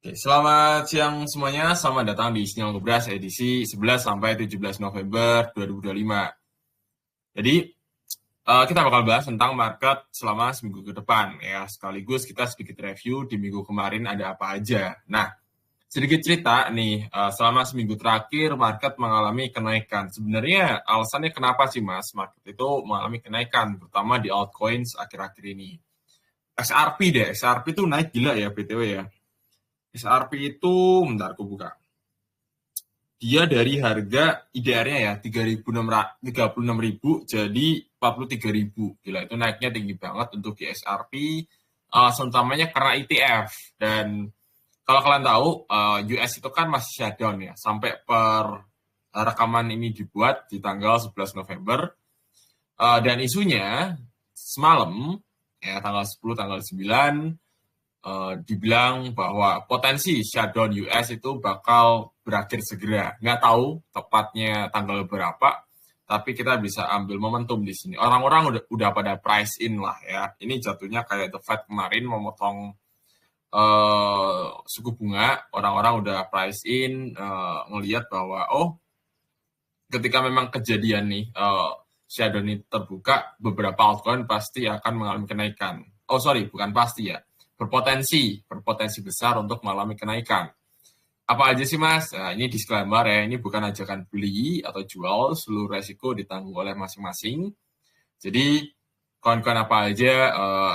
Oke, selamat siang semuanya. Selamat datang di Sinyal Ngebras edisi 11 sampai 17 November 2025. Jadi, kita bakal bahas tentang market selama seminggu ke depan ya. Sekaligus kita sedikit review di minggu kemarin ada apa aja. Nah, sedikit cerita nih, selama seminggu terakhir market mengalami kenaikan. Sebenarnya alasannya kenapa sih Mas market itu mengalami kenaikan, terutama di altcoins akhir-akhir ini. XRP deh, XRP itu naik gila ya BTW ya. XRP itu, bentar aku buka. Dia dari harga IDR-nya ya 36.000 jadi 43.000. Gila itu naiknya tinggi banget untuk di XRP, utamanya karena ETF. Dan kalau kalian tahu US itu kan masih shutdown ya sampai rekaman ini dibuat di tanggal 11 November. Dan isunya semalam ya tanggal 10 tanggal 9 dibilang bahwa potensi shutdown US itu bakal berakhir segera. Nggak tahu tepatnya tanggal berapa, tapi kita bisa ambil momentum di sini. Orang-orang udah pada price in lah ya. Ini jatuhnya kayak The Fed kemarin memotong suku bunga, orang-orang udah price in, ngelihat bahwa ketika memang kejadian nih shutdown ini terbuka, beberapa altcoin pasti akan mengalami kenaikan. Oh sorry, bukan pasti ya, berpotensi besar untuk mengalami kenaikan. Apa aja sih Mas? Nah, ini disclaimer ya, ini bukan ajakan beli atau jual, seluruh resiko ditanggung oleh masing-masing. Jadi koin-koin apa aja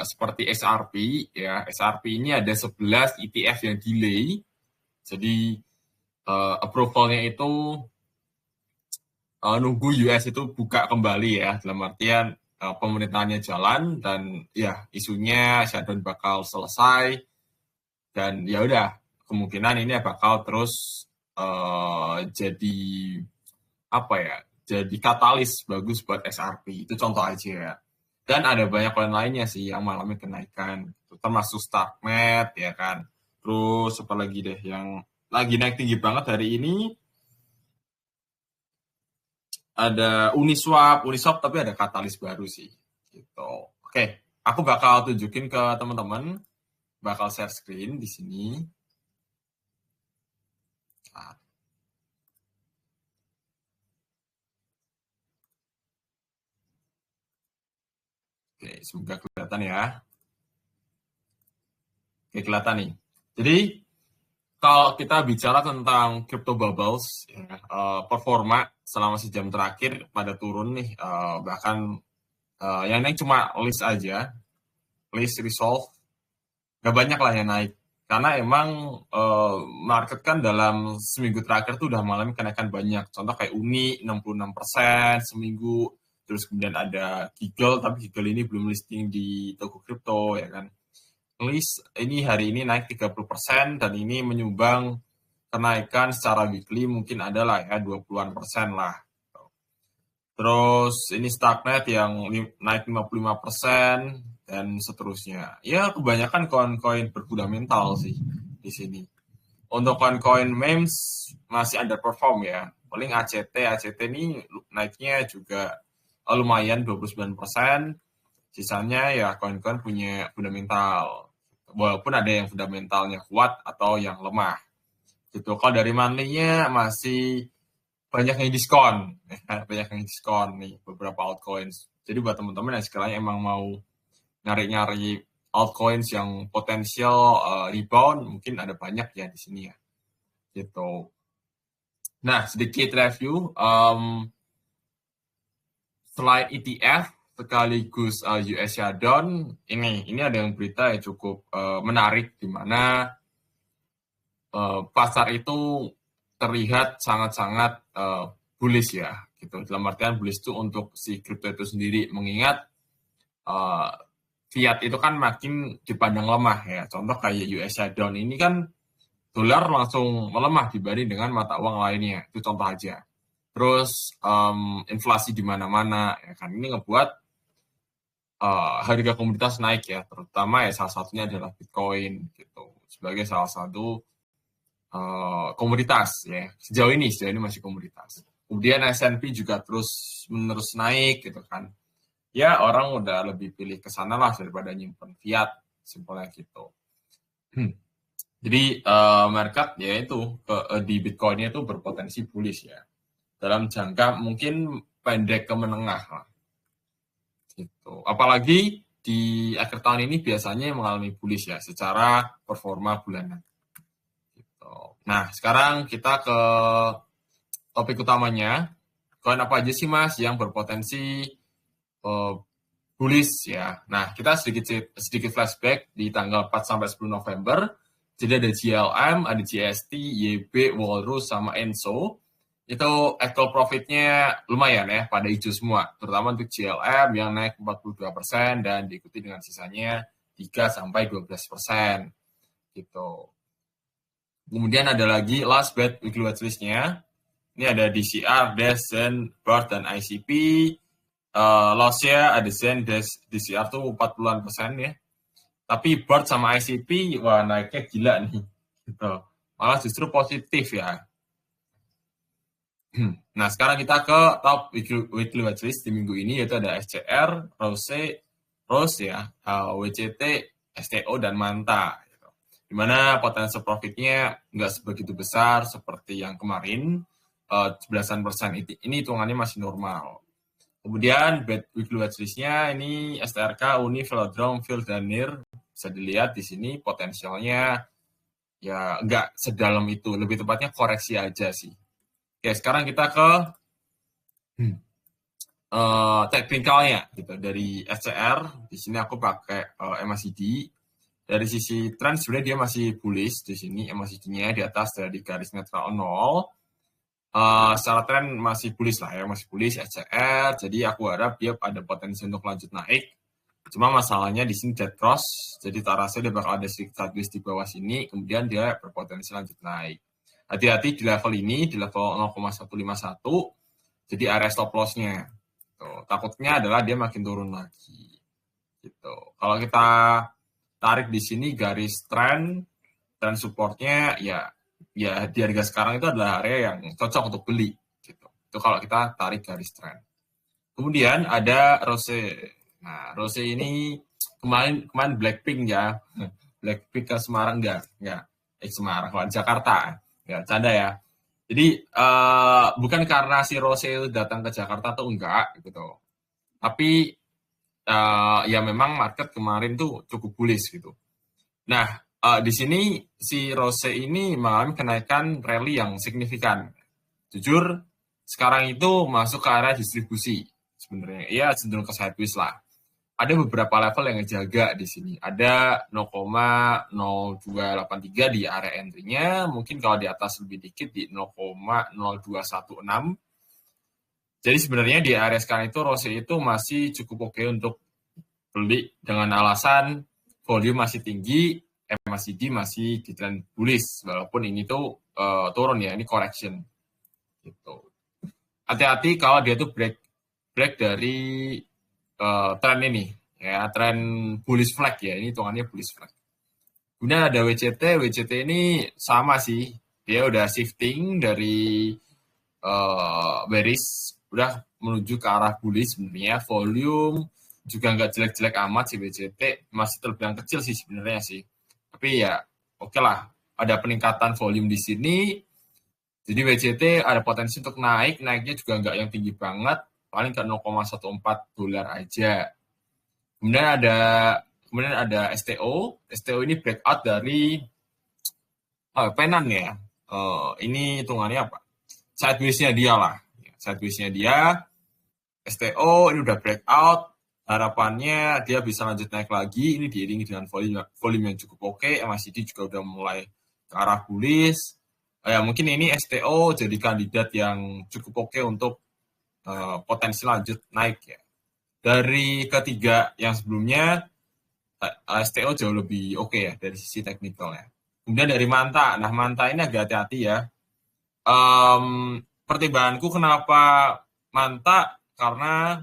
seperti XRP ya, XRP ini ada 11 ETF yang delay. Jadi approval-nya itu nunggu US itu buka kembali ya, dalam artian pemerintahannya jalan dan ya isunya shutdown bakal selesai dan ya udah kemungkinan ini bakal terus jadi apa ya, jadi katalis bagus buat XRP. Itu contoh aja ya. Dan ada banyak koin lainnya sih yang mengalami kenaikan, termasuk Starknet ya kan. Terus apa lagi deh yang lagi naik tinggi banget hari ini, ada Uniswap tapi ada katalis baru sih gitu. Oke, aku bakal tunjukin ke teman-teman, bakal share screen di sini. Oke, semoga kelihatan ya. Oke, kelihatan nih. Jadi kalau kita bicara tentang crypto bubbles, ya, performa selama sejam terakhir pada turun nih, bahkan yang naik cuma list aja, list resolve, nggak banyak lah yang naik. Karena emang market kan dalam seminggu terakhir tuh udah mengalami kenaikan banyak. Contoh kayak Uni 66% seminggu, terus kemudian ada Giggle, tapi Giggle ini belum listing di toko kripto ya kan. List ini hari ini naik 30% dan ini menyumbang kenaikan secara weekly mungkin adalah ya 20-an% lah. Terus ini Starknet yang naik 55% dan seterusnya. Ya kebanyakan koin-koin berfundamental sih di sini. Untuk koin-koin memes masih underperform ya. Paling ACT ini naiknya juga lumayan 29%. Sisanya ya koin-koin punya fundamental. Walaupun ada yang fundamentalnya kuat atau yang lemah. Gitu. Kalau dari monthly-nya masih banyak yang diskon. Banyak yang diskon nih beberapa altcoins. Jadi buat teman-teman yang sekalian emang mau nyari-nyari altcoins yang potensial rebound, mungkin ada banyak ya di sini ya. Gitu. Nah, sedikit review. Selain ETF, sekaligus US shutdown, ini ada yang berita yang cukup menarik di mana pasar itu terlihat sangat-sangat bullish ya gitu. Dalam artian bullish itu untuk si kripto itu sendiri, mengingat fiat itu kan makin dipandang lemah ya. Contoh kayak US shutdown ini kan dolar langsung melemah dibanding dengan mata uang lainnya. Itu contoh aja. Terus inflasi di mana-mana ya kan, ini ngebuat harga komoditas naik ya, terutama ya salah satunya adalah Bitcoin gitu sebagai salah satu komoditas ya. Sejauh ini masih komoditas. Kemudian S&P juga terus menerus naik gitu kan. Ya orang udah lebih pilih ke sana lah daripada nyimpen fiat, simpelnya gitu. Jadi market ya itu di Bitcoin-nya itu berpotensi bullish ya. Dalam jangka mungkin pendek ke menengah lah. Gitu. Apalagi di akhir tahun ini biasanya mengalami bullish ya secara performa bulanan. Gitu. Nah, sekarang kita ke topik utamanya. Koin apa aja sih Mas yang berpotensi bullish ya. Nah, kita sedikit flashback di tanggal 4 sampai 10 November. Jadi ada GLM, ada GST, YB, Walrus, sama Enso. Itu actual profit-nya lumayan ya, pada hijau semua. Terutama untuk GLM yang naik 42% dan diikuti dengan sisanya 3 sampai 12%. Gitu. Kemudian ada lagi last bet weekly watchlist-nya. Ini ada DCR, DES, Zen, BART, dan ICP. Loss-nya ada Zen, DES, DCR tuh 40-an% ya. Tapi BART sama ICP, wah naiknya gila nih. Gitu. Malah justru positif ya. Nah, sekarang kita ke top weekly watchlist di minggu ini, yaitu ada SCR, Rose ya, WCT, STO, dan Manta. Gitu. Dimana potensi profitnya nggak sebegitu besar seperti yang kemarin, 11% ini hitungannya masih normal. Kemudian weekly watchlist-nya ini STRK, Uni, Velodrome, Phil, dan NIR. Bisa dilihat di sini potensialnya ya nggak sedalam itu, lebih tepatnya koreksi aja sih. Oke, sekarang kita ke teknikalnya gitu. Dari SCR, di sini aku pakai MACD. Dari sisi tren sebenarnya dia masih bullish di sini, MACD-nya di atas dari garis netral 0. Secara tren masih bullish lah ya, masih bullish SCR. Jadi aku harap dia ada potensi untuk lanjut naik. Cuma masalahnya di sini dead cross, jadi tak rasa dia bakal ada sedikit sideways di bawah sini, kemudian dia berpotensi lanjut naik. Hati-hati di level ini, di level 0,151, jadi area stop loss-nya. Tuh, takutnya adalah dia makin turun lagi. Gitu. Kalau kita tarik di sini garis trend support-nya ya di harga sekarang itu adalah area yang cocok untuk beli. Gitu. Itu kalau kita tarik garis trend. Kemudian ada Rose. Nah, Rose ini kemarin Blackpink ya. Blackpink ke Semarang enggak? Semarang, Jakarta. Ya, canda ya. Jadi bukan karena si Rose datang ke Jakarta tuh enggak gitu. Tapi ya memang market kemarin tuh cukup bullish gitu. Nah, di sini si Rose ini mengalami kenaikan rally yang signifikan. Jujur, sekarang itu masuk ke area distribusi sebenarnya. Ya cenderung ke sideways lah. Ada beberapa level yang ngejaga di sini. Ada 0,0283 di area entry-nya, mungkin kalau di atas lebih dikit di 0,0216. Jadi sebenarnya di area sekarang itu Rose itu masih cukup oke untuk beli dengan alasan volume masih tinggi, MACD masih di trend bullish, walaupun ini tuh turun ya, ini correction. Gitu. Hati-hati kalau dia tuh break dari tren ini, ya tren bullish flag ya, ini hitungannya bullish flag. Kemudian ada WCT ini sama sih, dia udah shifting dari bearish udah menuju ke arah bullish sebenarnya. Volume juga nggak jelek-jelek amat sih WCT, masih terbilang kecil sih sebenarnya sih. Tapi ya oke lah, ada peningkatan volume di sini. Jadi WCT ada potensi untuk naiknya juga nggak yang tinggi banget, paling ke $0,14 aja. Kemudian ada STO. STO ini breakout dari Penan ya. Ini hitungannya apa? Sideways-nya dia lah. Sideways-nya dia. STO ini udah breakout. Harapannya dia bisa lanjut naik lagi. Ini diiringi dengan volume yang cukup oke. MACD juga udah mulai ke arah bullish. Ya mungkin ini STO jadi kandidat yang cukup oke untuk potensi lanjut naik ya. Dari ketiga yang sebelumnya, STO jauh lebih oke ya dari sisi teknikal ya. Kemudian dari Manta. Nah, Manta ini agak hati-hati ya. Pertimbanganku kenapa Manta, karena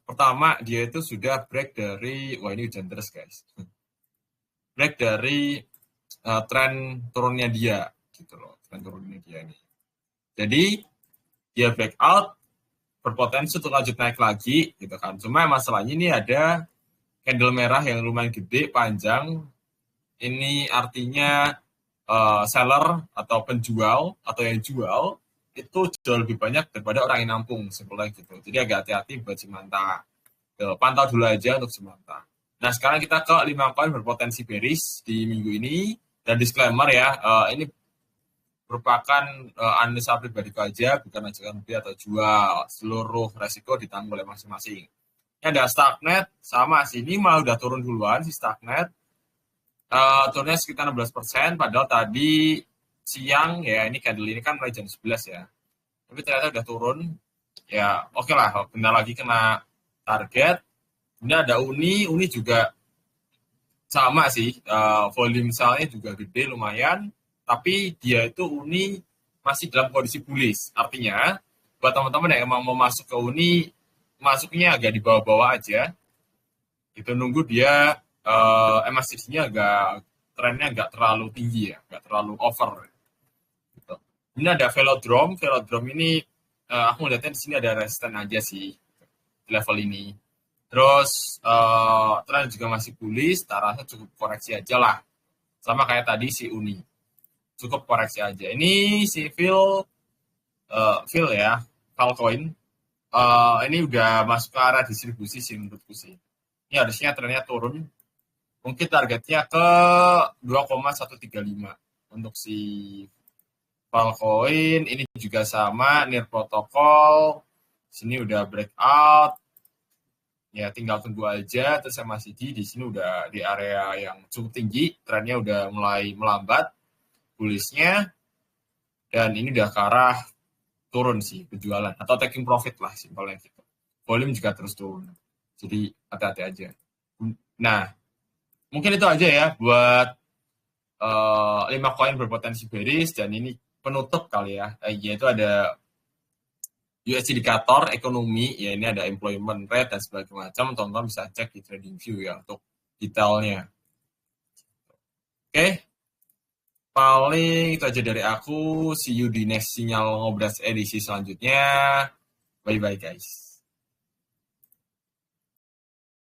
pertama dia itu sudah break dari, wah ini hujan terus guys. Break dari tren turunnya dia gitu loh, tren turunnya dia ini. Jadi dia breakout, berpotensi untuk lanjut naik lagi gitu kan. Cuma masalahnya ini ada candle merah yang lumayan gede, panjang. Ini artinya seller atau penjual atau yang jual itu jauh lebih banyak daripada orang yang nampung, simpelnya gitu. Jadi agak hati-hati buat Simanta. Pantau dulu aja untuk Simanta. Nah, sekarang kita ke 5 koin berpotensi bearish di minggu ini. Dan disclaimer ya, ini merupakan analisa pribadiku aja, bukan ajakan beli atau jual. Seluruh resiko ditanggung oleh masing-masing. Ini ada Starknet, sama sih. Ini malah udah turun duluan si Starknet. Turunnya sekitar 16%, padahal tadi siang, ya ini candle ini kan mulai jam 11 ya. Tapi ternyata udah turun. Ya oke lah, benar lagi kena target. Ini ada Uni juga sama sih, volume salnya juga gede lumayan, tapi dia itu Uni masih dalam kondisi bullish. Artinya, buat teman-teman yang emang mau masuk ke Uni, masuknya agak di bawah-bawah aja. Itu nunggu dia MACD-nya agak, trennya agak terlalu tinggi ya, agak terlalu over. Gitu. Ini ada Velodrome ini aku melihatnya di sini ada resisten aja sih di level ini. Terus tren juga masih bullish, tak rasa cukup koreksi aja lah. Sama kayak tadi si Uni. Cukup koreksi aja. Ini si Phil ya, Filecoin. Ini udah masuk ke arah distribusi sih menurutku sih. Ini harusnya trennya turun. Mungkin targetnya ke 2,135 untuk si Filecoin. Ini juga sama, Near Protocol. Sini udah breakout. Ya tinggal tunggu aja. Terus MACD di sini udah di area yang cukup tinggi, trennya udah mulai melambat bullishnya, dan ini udah ke arah turun sih penjualan atau taking profit lah simpelnya gitu. Volume juga terus turun, jadi hati-hati aja. Nah, mungkin itu aja ya buat 5 koin berpotensi bearish, dan ini penutup kali ya, yaitu ada US indikator ekonomi, ya ini ada employment rate dan sebagainya macam. Teman-teman bisa cek di TradingView ya untuk detailnya. Oke, paling itu aja dari aku. See you di next sinyal ngobras edisi selanjutnya. Bye-bye guys.